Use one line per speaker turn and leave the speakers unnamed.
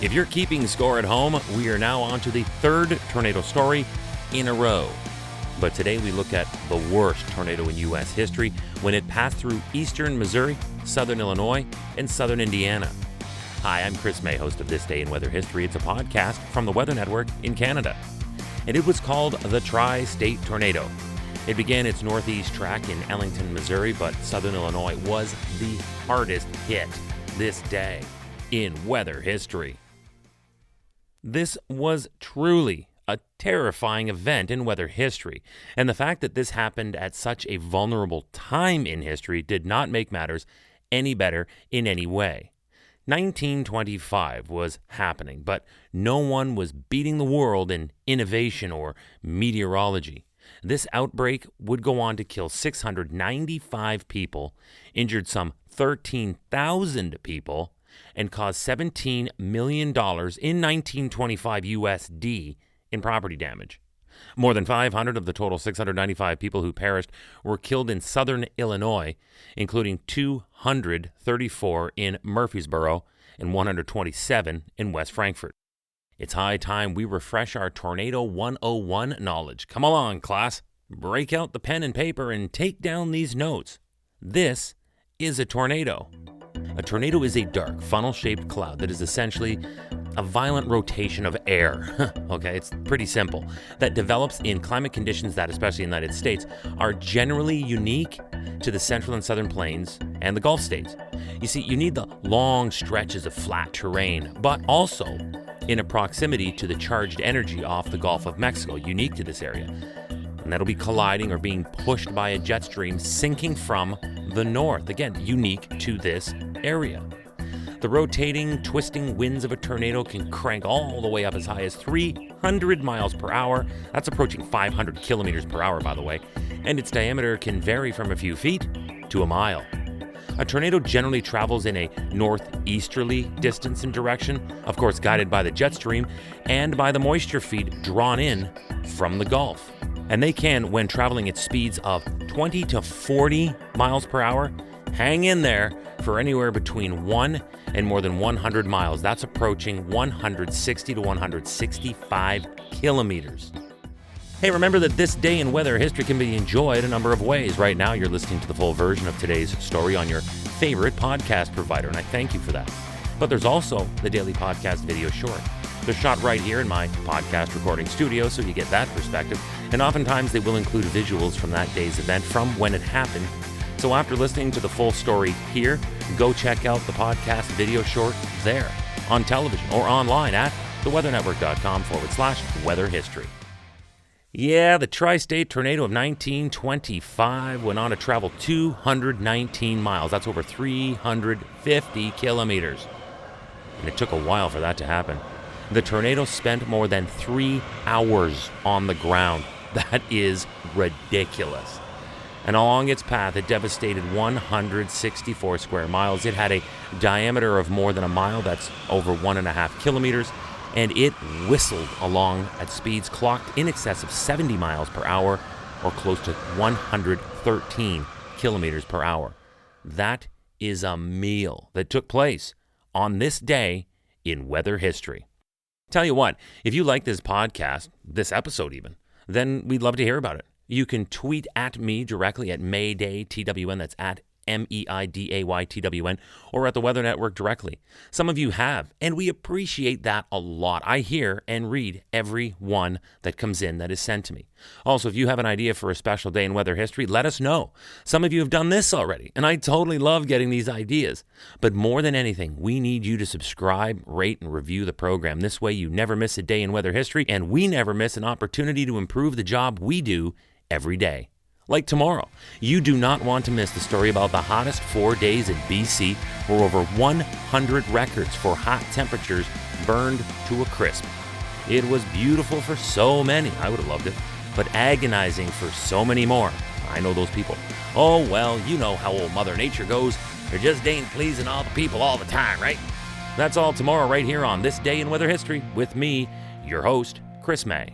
If you're keeping score at home, we are now on to the third tornado story in a row. But today we look at the worst tornado in U.S. history when it passed through eastern Missouri, southern Illinois, and southern Indiana. Hi, I'm Chris May, host of This Day in Weather History. It's a podcast from the Weather Network in Canada. And it was called the Tri-State Tornado. It began its northeast track in Ellington, Missouri, but southern Illinois was the hardest hit this day in weather history. This was truly a terrifying event in weather history, and the fact that this happened at such a vulnerable time in history did not make matters any better in any way. 1925 was happening, but no one was beating the world in innovation or meteorology. This outbreak would go on to kill 695 people, injured some 13,000 people, and caused $17 million in 1925 USD in property damage. More than 500 of the total 695 people who perished were killed in southern Illinois, including 234 in Murfreesboro and 127 in West Frankfort. It's high time we refresh our Tornado 101 knowledge. Come along, class. Break out the pen and paper and take down these notes. This is a tornado. A tornado is a dark, funnel-shaped cloud that is essentially a violent rotation of air. Okay, it's pretty simple. That develops in climate conditions that, especially in the United States, are generally unique to the central and southern plains and the Gulf states. You see, you need the long stretches of flat terrain, but also in a proximity to the charged energy off the Gulf of Mexico, unique to this area. And that'll be colliding or being pushed by a jet stream sinking from the north. Again, unique to this area. The rotating, twisting winds of a tornado can crank all the way up as high as 300 miles per hour. That's approaching 500 kilometers per hour, by the way. And its diameter can vary from a few feet to a mile. A tornado generally travels in a northeasterly distance and direction, of course guided by the jet stream and by the moisture feed drawn in from the Gulf. And they can, when traveling at speeds of 20 to 40 miles per hour, hang in there for anywhere between 1 and more than 100 miles. That's approaching 160 to 165 kilometers. Hey, remember that This Day in Weather History can be enjoyed a number of ways. Right now, you're listening to the full version of today's story on your favorite podcast provider, and I thank you for that. But there's also the daily podcast video short. They're shot right here in my podcast recording studio, so you get that perspective. And oftentimes, they will include visuals from that day's event from when it happened. So after listening to the full story here, go check out the podcast video short there on television or online at theweathernetwork.com/weather history. Yeah, the Tri-State Tornado of 1925 went on to travel 219 miles. That's over 350 kilometers. And it took a while for that to happen. The tornado spent more than 3 hours on the ground. That is ridiculous. And along its path, it devastated 164 square miles. It had a diameter of more than a mile. That's over 1.5 kilometers. And it whistled along at speeds clocked in excess of 70 miles per hour or close to 113 kilometers per hour. That is a meal that took place on this day in weather history. Tell you what, if you like this podcast, this episode even, then we'd love to hear about it. You can tweet at me directly at MaydayTWN, that's at MEIDAYTWN, or at the Weather Network directly. Some of you have, and we appreciate that a lot. I hear and read every one that comes in that is sent to me. Also, if you have an idea for a special day in weather history, let us know. Some of you have done this already, and I totally love getting these ideas. But more than anything, we need you to subscribe, rate, and review the program. This way you never miss a day in weather history, and we never miss an opportunity to improve the job we do every day. Like tomorrow, you do not want to miss the story about the hottest 4 days in BC, where over 100 records for hot temperatures burned to a crisp. It was beautiful for so many, I would have loved it, but agonizing for so many more. I know those people. Oh, well, you know how old Mother Nature goes. There just ain't pleasing all the people all the time, right? That's all tomorrow right here on This Day in Weather History with me, your host, Chris May.